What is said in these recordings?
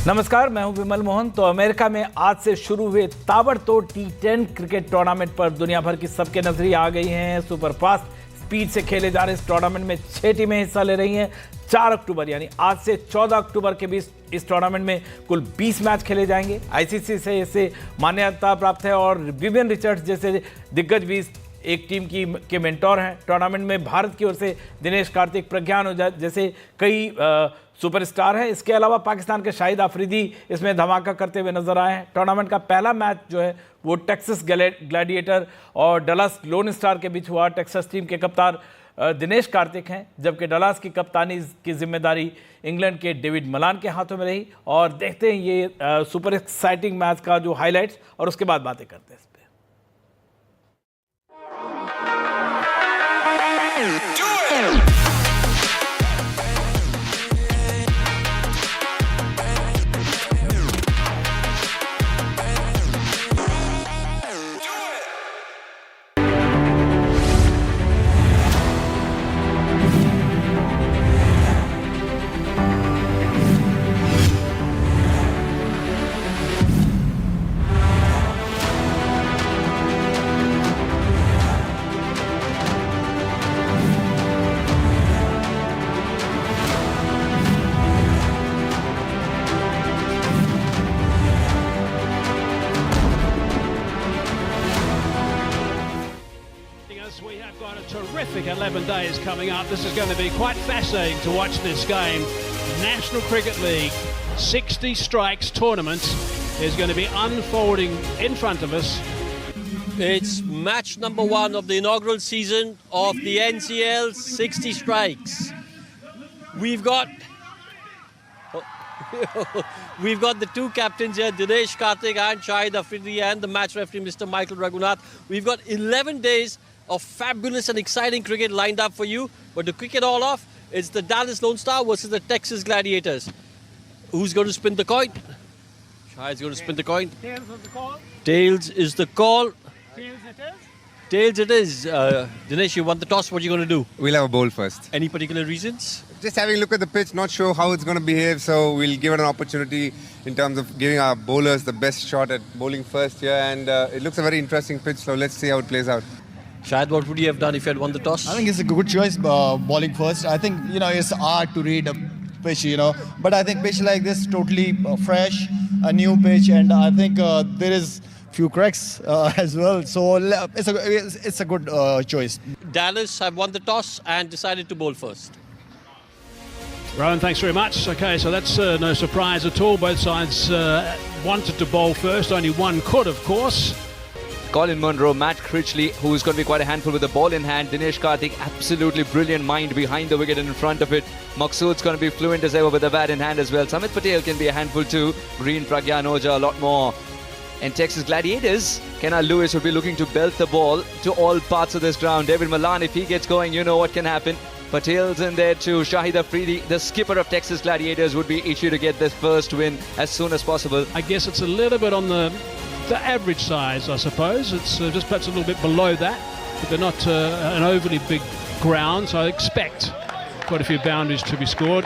नमस्कार, मैं हूं विमल मोहन। तो अमेरिका में आज से शुरू हुए ताबड़तोड़ T10 क्रिकेट टूर्नामेंट पर दुनिया भर की सबके नजरें आ गई हैं। सुपरफास्ट स्पीड से खेले जा रहे इस टूर्नामेंट में 6 टीमें हिस्सा ले रही हैं। 4 अक्टूबर यानी आज से 14 अक्टूबर के बीच इस टूर्नामेंट में कुल 20 मैच खेले जाएंगे। आईसीसी से इसे मान्यता प्राप्त है और विवियन रिचर्ड्स जैसे दिग्गज भी एक टीम के मेंटोर हैं। टूर्नामेंट में भारत की ओर से दिनेश कार्तिक, प्रज्ञान ओझा जैसे कई सुपरस्टार हैं। इसके अलावा पाकिस्तान के शाहिद अफरीदी इसमें धमाका करते हुए नजर आए हैं। टूर्नामेंट का पहला मैच जो है वो टेक्सास ग्लैडिएटर और डलास लोन स्टार के बीच हुआ। टेक्सास टीम के कप्तान दिनेश कार्तिक हैं, जबकि डलास की कप्तानी की जिम्मेदारी इंग्लैंड के डेविड मलान के हाथों में रही। और देखते हैं ये सुपर एक्साइटिंग मैच का जो हाईलाइट्स और उसके बाद बातें करते हैं इस पर। We have got a terrific 11 days coming up. This is going to be quite fascinating to watch this game. National Cricket League 60 strikes tournament is going to be unfolding in front of us. It's match number 1 of the inaugural season of the NCL 60 strikes. We've got the two captains here, Dinesh Karthik and Shahid Afridi, and the match referee, Mr. Michael Raghunath. We've got 11 days of fabulous and exciting cricket lined up for you. But to kick it all off, it's the Dallas Lone Star versus the Texas Gladiators. Who's going to spin the coin? Shahid's going to spin the coin. Tails is the call. Tails is the call. Tails it is. Tails it is. Dinesh, you won the toss. What are you going to do? We'll have a bowl first. Any particular reasons? Just having a look at the pitch, not sure how it's going to behave, so we'll give it an opportunity in terms of giving our bowlers the best shot at bowling first here. And it looks a very interesting pitch, so let's see how it plays out. Shahid, what would you have done if you had won the toss? I think it's a good choice, bowling first. I think, it's hard to read a pitch, But I think pitch like this, totally fresh, a new pitch, and I think there is few cracks as well. So it's a good choice. Dallas have won the toss and decided to bowl first. Rowan, thanks very much. Okay, so that's no surprise at all. Both sides wanted to bowl first. Only one could, of course. Colin Munro, Matt Critchley, who's going to be quite a handful with the ball in hand. Dinesh Karthik, absolutely brilliant mind behind the wicket and in front of it. Maqsood's going to be fluent as ever with the bat in hand as well. Samit Patel can be a handful too. Green, Pragyan Oja, a lot more. And Texas Gladiators, Kenna Lewis will be looking to belt the ball to all parts of this ground. David Malan, if he gets going, you know what can happen. Patel's in there too. Shahid Afridi, the skipper of Texas Gladiators, would be itchy to get this first win as soon as possible. I guess it's a little bit on the average size, I suppose. It's just perhaps a little bit below that, but they're not an overly big ground, so I expect quite a few boundaries to be scored.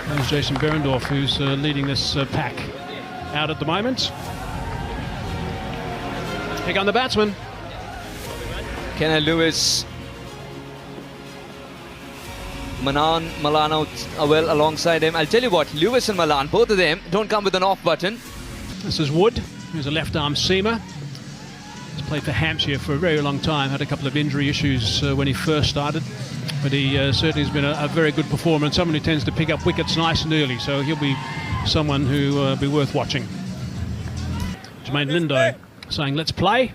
There's Jason Berendorf, who's leading this pack out at the moment. Here come the batsman. Kenna Lewis, Malan out well alongside him. I'll tell you what, Lewis and Malan, both of them don't come with an off button. This is Wood, who's a left-arm seamer. He's played for Hampshire for a very long time, had a couple of injury issues when he first started. But he certainly has been a very good performer and someone who tends to pick up wickets nice and early. So he'll be someone who will be worth watching. Jermaine Lindo saying, let's play.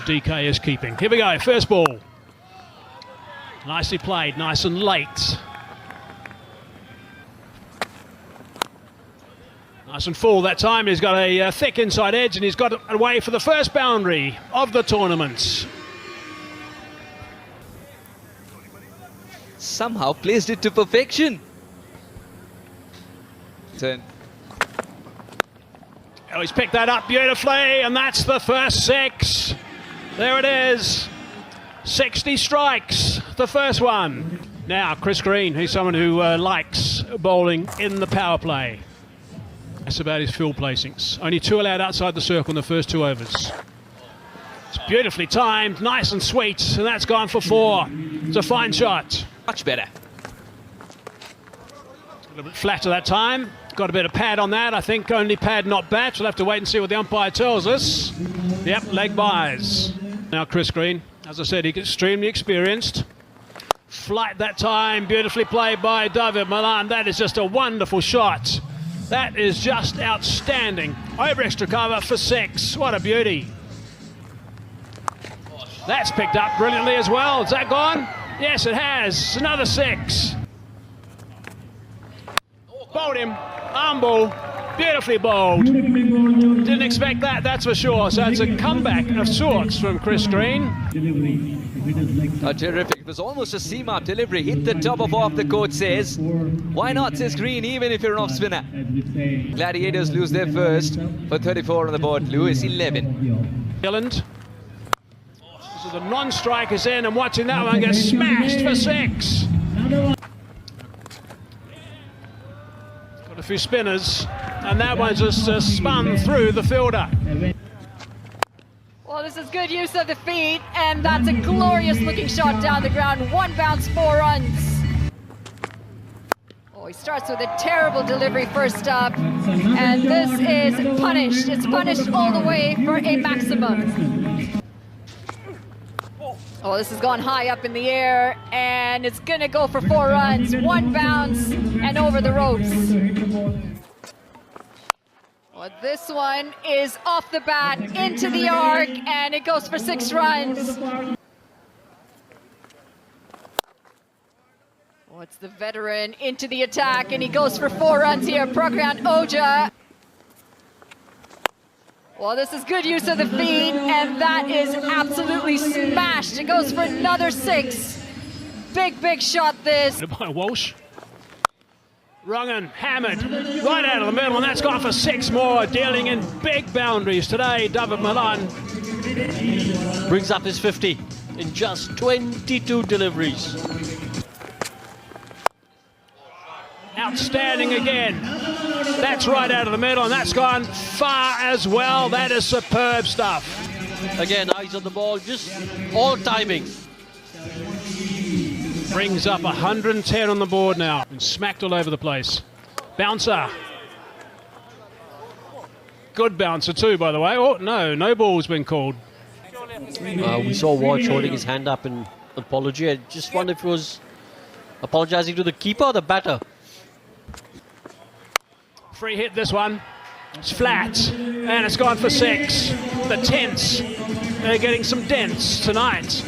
DK is keeping. Here we go, first ball. Nicely played, nice and late. Nice and full that time. He's got a thick inside edge and he's got it away for the first boundary of the tournament. somehow placed it to perfection. Turn. Oh, he's picked that up beautifully, and that's the first 6. There it is. 60 strikes, the first one. Now, Chris Green, he's someone who likes bowling in the power play. That's about his field placings. Only 2 allowed outside the circle in the first 2 overs. It's beautifully timed, nice and sweet, and that's gone for 4. It's a fine shot. Much better. A little bit flatter that time. Got a bit of pad on that. I think only pad, not bat. We'll have to wait and see what the umpire tells us. Yep, leg buys. Now Chris Green, as I said, he's extremely experienced. Flight that time, beautifully played by David Malan. That is just a wonderful shot. That is just outstanding. Over extra cover for 6. What a beauty. That's picked up brilliantly as well. Has that gone? Yes, it has. Another 6. Bowled him. Arm ball. Beautifully bowled. Didn't expect that, that's for sure. So it's a comeback of sorts from Chris Green. Terrific. It was almost a seam-up delivery. Hit the top of off, the coach says. Why not, says Green, even if you're an off-spinner. Gladiators lose their first for 34 on the board. Lewis, 11. Zealand. So the non-strikers in, and watching that one get smashed for 6. Got a few spinners, and that one just spun through the fielder. Well, this is good use of the feet, and that's a glorious looking shot down the ground. 1 bounce, 4 runs. Oh, he starts with a terrible delivery first up, and this is punished. It's punished all the way for a maximum. Oh, this has gone high up in the air, and it's gonna go for 4 runs. 1 bounce and over the ropes. Well, this one is off the bat into the arc, and it goes for 6 runs. Oh, it's the veteran into the attack, and he goes for 4 runs here. Prakaran Oja. Well, this is good use of the feet, and that is absolutely smashed. It goes for another 6. Big shot this. By Walsh. Rungan hammered right out of the middle, and that's gone for 6 more, dealing in big boundaries today. David Malan Brings up his 50 in just 22 deliveries. outstanding again. That's right out of the middle, and that's gone far as well. That is superb stuff. Again, eyes on the ball, just all timing. Brings up 110 on the board now. And smacked all over the place. Bouncer. Good bouncer too, by the way. Oh, no ball's been called. We saw Walsh holding his hand up in apology. I just wonder if he was apologizing to the keeper or the batter. Free hit this one. It's flat, and it's gone for 6. The tents are getting some dents tonight.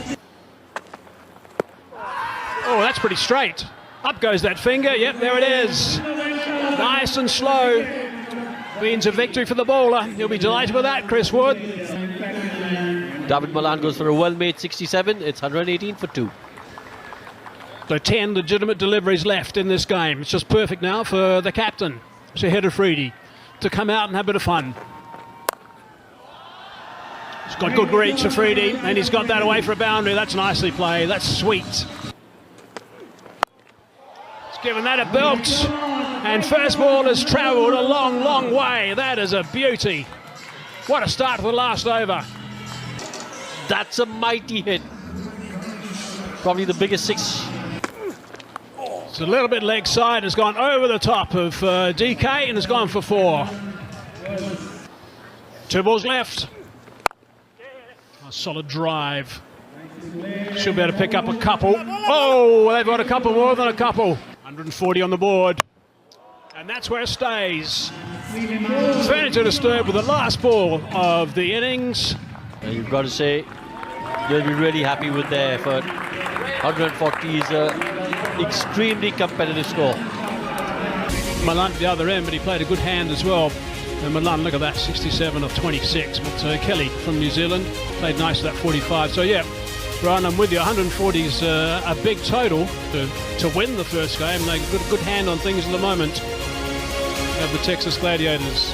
Oh, that's pretty straight. Up goes that finger. Yep, there it is. Nice and slow. Means a victory for the bowler. He'll be delighted with that, Chris Wood. David Malan goes for a well-made 67. It's 118 for 2. So 10 legitimate deliveries left in this game. It's just perfect now for the captain, Shahid Afridi, to come out and have a bit of fun. He's got good reach, Afridi, and he's got that away for a boundary. That's nicely played. That's sweet. He's given that a belt, and first ball has travelled a long way. That is a beauty. What a start for the last over. That's a mighty hit. Probably the biggest 6. It's a little bit leg side. Has gone over the top of DK and has gone for 4. 2 balls left. A solid drive. Should be able to pick up a couple. Oh, they've got a couple more than a couple. 140 on the board. And that's where it stays. Furniture disturbed with the last ball of the innings. You've got to say, they'll be really happy with their effort. 140 is an extremely competitive score. Malan at the other end, but he played a good hand as well. And Malan, look at that, 67 of 26. But Kelly from New Zealand played nice at that 45. So yeah, Brian, I'm with you. 140 is a big total to win the first game. They've got a good hand on things at the moment of the Texas Gladiators.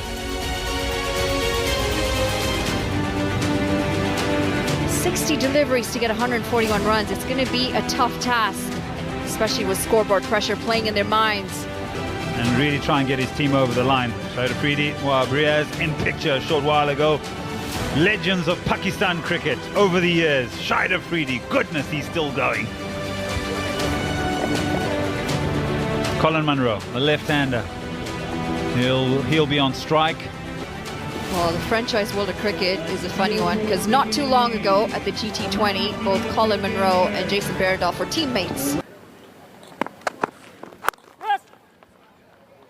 60 deliveries to get 141 runs. It's going to be a tough task, especially with scoreboard pressure playing in their minds. And really try and get his team over the line. Shahid Afridi, Wahab Riaz in picture a short while ago. Legends of Pakistan cricket over the years. Shahid Afridi, goodness, he's still going. Colin Munro, a left-hander. He'll be on strike. Well, the franchise world of cricket is a funny one because not too long ago at the GT20, both Colin Munro and Jason Behrendorff were teammates.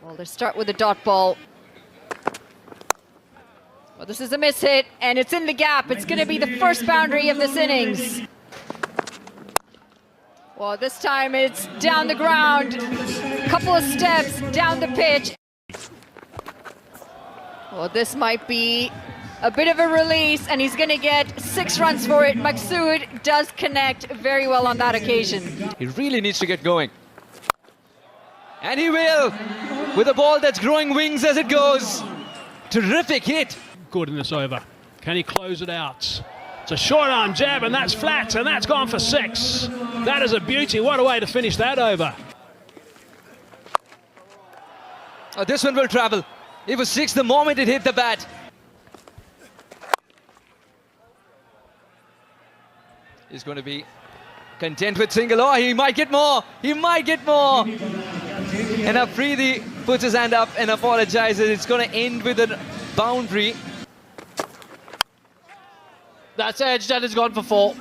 Well, they start with a dot ball. Well, this is a miss hit, and it's in the gap. It's going to be the first boundary of this innings. Well, this time it's down the ground, couple of steps down the pitch. Well, this might be a bit of a release, and he's going to get 6 runs for it. Maqsood does connect very well on that occasion. He really needs to get going. And he will, with a ball that's growing wings as it goes. Terrific hit. Good in this over. Can he close it out? It's a short arm jab, and that's flat, and that's gone for 6. That is a beauty. What a way to finish that over. Oh, this one will travel. It was 6 the moment it hit the bat. He's going to be content with single. Oh, he might get more. He might get more. And Afridi puts his hand up and apologizes. It's going to end with a boundary. That's edged and it's gone for 4.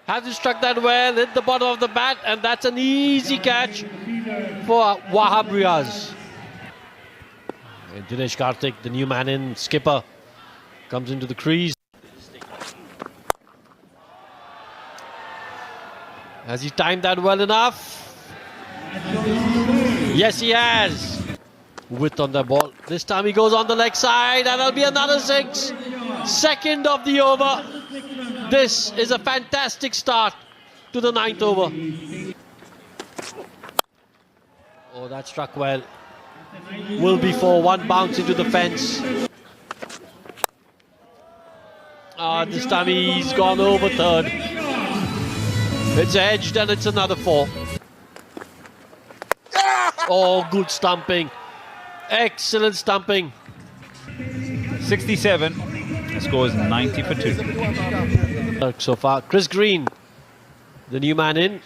Hasn't struck that well, hit the bottom of the bat, and that's an easy catch for Wahab Riaz. And Dinesh Karthik, the new man in, skipper, comes into the crease. Has he timed that well enough? Yes, he has. Width on the ball. This time he goes on the leg side, and that'll be another 6. Second of the over. This is a fantastic start to the 9th over. Oh, that struck well. Will be for 1 bounce into the fence. This time he's gone over 3rd. It's edged and it's another 4. Oh, good stumping. Excellent stumping. 67. The score is 90 for 2. So far, Chris Green, the new man in.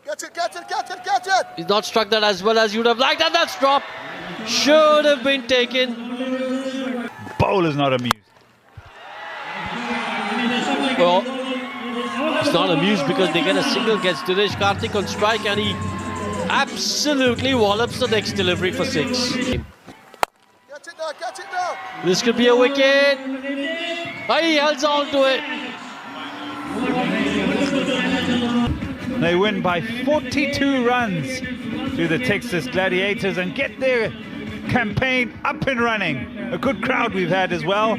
Catch it, catch it, catch it, catch it! He's not struck that as well as you would have liked, and that's dropped. Should have been taken. Bowler's not amused. Well, he's not amused because they get a single, gets Dinesh Karthik on strike, and he absolutely wallops the next delivery for 6. Catch it now, catch it now! This could be a wicket. Oh, he holds on to it. They win by 42 runs to the Texas Gladiators and get their campaign up and running. A good crowd we've had as well.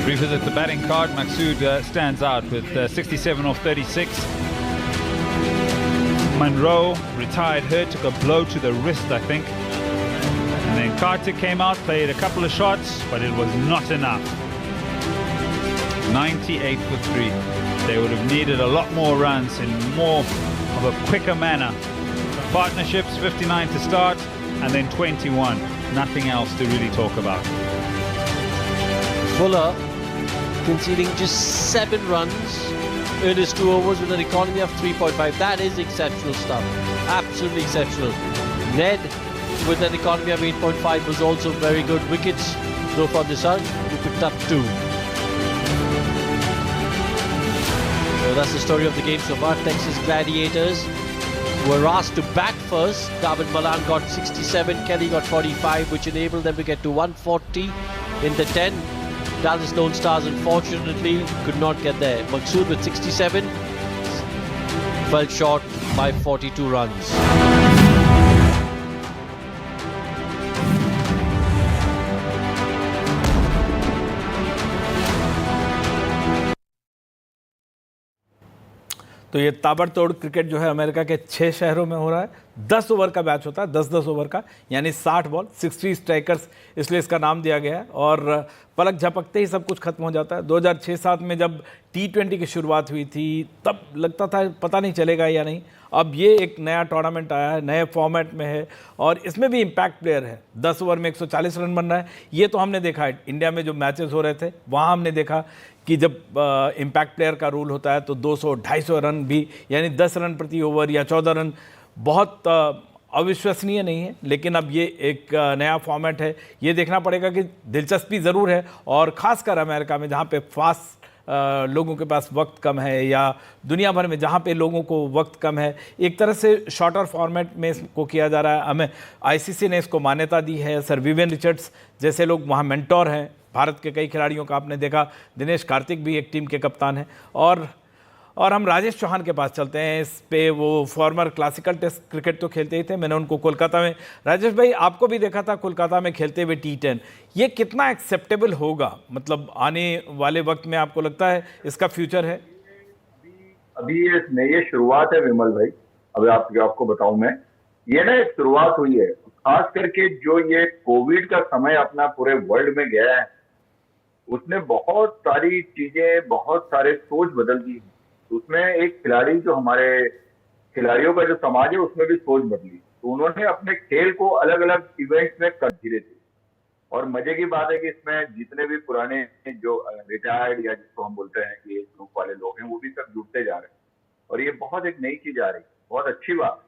Revisit the batting card. Maqsood stands out with 67 off 36. Munro, retired hurt, took a blow to the wrist, I think. And then Karthik came out, played a couple of shots, but it was not enough. 98 for 3. They would have needed a lot more runs in more of a quicker manner. Partnerships, 59 to start, and then 21. Nothing else to really talk about. Fuller conceding just 7 runs in his 2 overs with an economy of 3.5. That is exceptional stuff. Absolutely exceptional. Ned with an economy of 8.5 was also very good. Wickets, though, for Nisar, who picked up 2. So that's the story of the game so far. Texas Gladiators were asked to bat first. David Malan got 67, Kelly got 45, which enabled them to get to 140 in the 10. Dallas Lone Stars unfortunately could not get there. Maqsood with 67 fell short by 42 runs. तो ये ताबड़तोड़ cricket जो है America के 6 शहरों में हो रहा है। 10 ओवर का मैच होता है, 10-10 ओवर का, यानी 60 बॉल, 60 स्ट्राइकर्स, इसलिए इसका नाम दिया गया है। और पलक झपकते ही सब कुछ खत्म हो जाता है। 2006-07 में जब T20 की शुरुआत हुई थी तब लगता था पता नहीं चलेगा या नहीं। अब ये एक नया टूर्नामेंट आया है, नए फॉर्मेट में है और इसमें भी इम्पैक्ट प्लेयर है। 10 ओवर में 140 रन बन रहा है। ये तो हमने देखा है इंडिया में जो मैचेस हो रहे थे, वहाँ हमने देखा कि जब इम्पैक्ट प्लेयर का रूल होता है तो 200-250 रन भी, यानी 10 रन प्रति ओवर या 14 रन बहुत अविश्वसनीय नहीं है। लेकिन अब ये एक नया फॉर्मेट है, ये देखना पड़ेगा कि दिलचस्पी ज़रूर है। और ख़ासकर अमेरिका में जहाँ पे फास्ट लोगों के पास वक्त कम है, या दुनिया भर में जहाँ पे लोगों को वक्त कम है, एक तरह से शॉर्टर फॉर्मेट में इसको किया जा रहा है। हमें आईसीसी ने इसको मान्यता दी है। सर विवियन रिचर्ड्स जैसे लोग वहाँ मेंटोर हैं भारत के कई खिलाड़ियों का, आपने देखा दिनेश कार्तिक भी एक टीम के कप्तान हैं। और हम राजेश चौहान के पास चलते हैं। इस पे वो फॉर्मर क्लासिकल टेस्ट क्रिकेट तो खेलते ही थे, मैंने उनको कोलकाता में, राजेश भाई आपको भी देखा था कोलकाता में खेलते हुए T10। ये कितना एक्सेप्टेबल होगा, मतलब आने वाले वक्त में आपको लगता है इसका फ्यूचर है? अभी ये शुरुआत है विमल भाई। अभी आपको बताऊं मैं, ये ना एक शुरुआत हुई है। खास करके जो ये कोविड का समय अपना पूरे वर्ल्ड में गया है, उसने बहुत सारी चीजें, बहुत सारे सोच बदल दी। उसमें एक खिलाड़ी, जो हमारे खिलाड़ियों का जो समाज है, उसमें भी सोच बदली। तो उन्होंने अपने खेल को अलग अलग इवेंट्स में कर धीरे थे। और मजे की बात है कि इसमें जितने भी पुराने जो रिटायर्ड या जिसको हम बोलते हैं कि एज ग्रुप वाले लोग हैं, वो भी सब जुड़ते जा रहे हैं। और ये बहुत एक नई चीज आ रही है, बहुत अच्छी बात।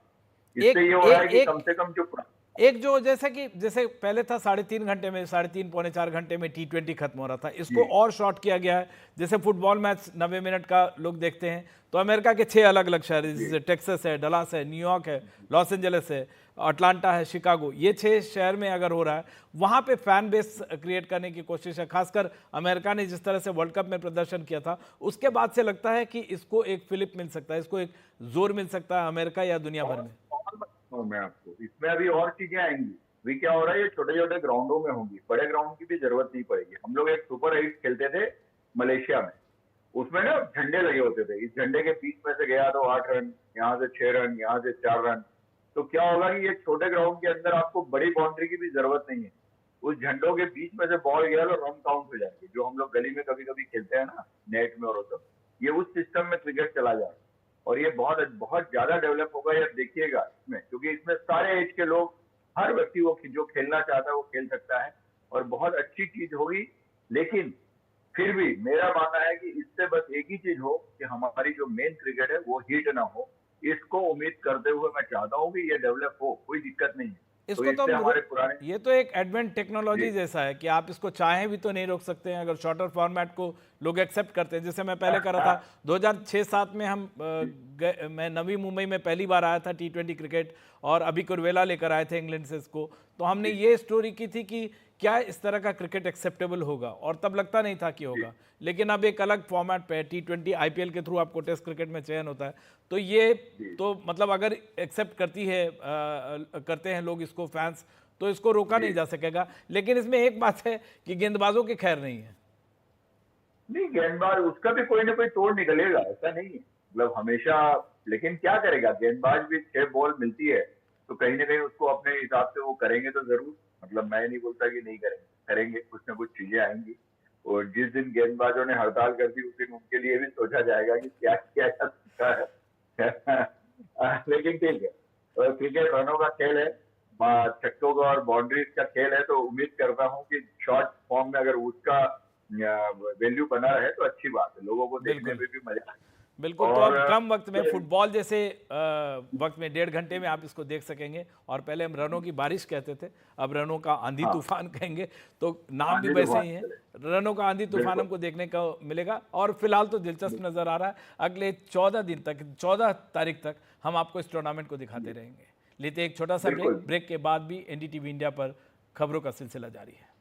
इससे ये हो रहा है कि कम से कम जो एक जो जैसे पहले था 3.5 घंटे में, 3.5 पौने 4 घंटे में T20 खत्म हो रहा था, इसको और शॉर्ट किया गया है। जैसे फुटबॉल मैच 90 मिनट का लोग देखते हैं, तो अमेरिका के 6 अलग अलग शहर, जैसे टेक्सास है, डलास है, न्यूयॉर्क है, लॉस एंजलिस है, अटलांटा है, शिकागो, ये 6 शहर में अगर हो रहा है, वहाँ पे फैन बेस क्रिएट करने की कोशिश है। खासकर अमेरिका ने जिस तरह से वर्ल्ड कप में प्रदर्शन किया था, उसके बाद से लगता है कि इसको एक फिलिप मिल सकता है, इसको एक जोर मिल सकता है अमेरिका या दुनिया भर में। मैं आपको इसमें अभी और चीजें आएंगी। अभी क्या हो रहा है, ये छोटे छोटे ग्राउंडों में होंगी, बड़े ग्राउंड की भी जरूरत नहीं पड़ेगी। हम लोग एक सुपर 8 खेलते थे मलेशिया में, उसमें ना झंडे लगे होते थे। इस झंडे के बीच में से गया तो 8 रन, यहाँ से 6 रन, यहाँ से 4 रन। तो क्या होगा कि ये छोटे ग्राउंड के अंदर आपको बड़ी बाउंड्री की भी जरूरत नहीं है। उस झंडों के बीच में से बॉल गया तो रन काउंट हो जाएगी, जो हम लोग गली में कभी कभी खेलते हैं ना नेट में, और सब ये उस सिस्टम में क्रिकेट चला जाए। और ये बहुत ज्यादा डेवलप होगा, ये देखिएगा इसमें, क्योंकि इसमें सारे एज के लोग, हर व्यक्ति वो जो खेलना चाहता है वो खेल सकता है, और बहुत अच्छी चीज होगी। लेकिन फिर भी मेरा मानना है कि इससे बस एक ही चीज हो कि हमारी जो मेन क्रिकेट है वो हिट ना हो। इसको उम्मीद करते हुए मैं चाहता हूँ कि ये डेवलप हो, कोई दिक्कत नहीं है। इसको तो हमारे पुराने, ये तो एक एडवेंट टेक्नोलॉजी जैसा है कि आप इसको चाहें भी तो नहीं रोक सकते हैं, अगर शॉर्टर फॉर्मेट को लोग एक्सेप्ट करते हैं। जैसे मैं पहले कर रहा था 2006-07 में, मैं नवी मुंबई में पहली बार आया था T20 क्रिकेट, और अभी कुरवेला लेकर आए थे इंग्लैंड से इसको। तो हमने ये स्टोरी की थी कि क्या इस तरह का क्रिकेट एक्सेप्टेबल होगा, और तब लगता नहीं था कि होगा। लेकिन अब एक अलग फॉर्मेट पे T20 IPL के थ्रू आपको टेस्ट क्रिकेट में चयन होता है, तो ये तो मतलब अगर एक्सेप्ट करते हैं लोग इसको, फैंस, तो इसको रोका नहीं जा सकेगा। लेकिन इसमें एक बात है कि गेंदबाजों की खैर नहीं है। नहीं, गेंदबाज उसका भी कोई ना कोई तोड़ निकलेगा, ऐसा नहीं है, मतलब हमेशा। लेकिन क्या करेगा गेंदबाज भी, 6 बॉल मिलती है तो कहीं ना कहीं उसको अपने हिसाब से वो करेंगे तो जरूर। मतलब मैं नहीं बोलता कि नहीं करेंगे, कुछ ना कुछ चीजें आएंगी। और जिस दिन गेंदबाजों ने हड़ताल कर दी, उस दिन उनके लिए भी सोचा जाएगा कि क्या किया जा सकता है। लेकिन ठीक है, क्रिकेट रनों का खेल है, छक्कों का और बाउंड्रीज का खेल है। तो उम्मीद करता हूँ कि शॉर्ट फॉर्म में अगर उसका वैल्यू बना रहे तो अच्छी बात है, लोगों को देखने में भी मजा आए। बिल्कुल। तो अब कम वक्त में, फुटबॉल जैसे वक्त में 1.5 घंटे में आप इसको देख सकेंगे। और पहले हम रनों की बारिश कहते थे, अब रनों का आंधी तूफान कहेंगे, तो नाम भी वैसे ही है। रनों का आंधी तूफान हमको देखने को मिलेगा। और फिलहाल तो दिलचस्प नजर आ रहा है, अगले 14 दिन तक, 14 तारीख तक हम आपको इस टूर्नामेंट को दिखाते रहेंगे। लेते एक छोटा सा ब्रेक के बाद भी NDTV इंडिया पर खबरों का सिलसिला जारी है।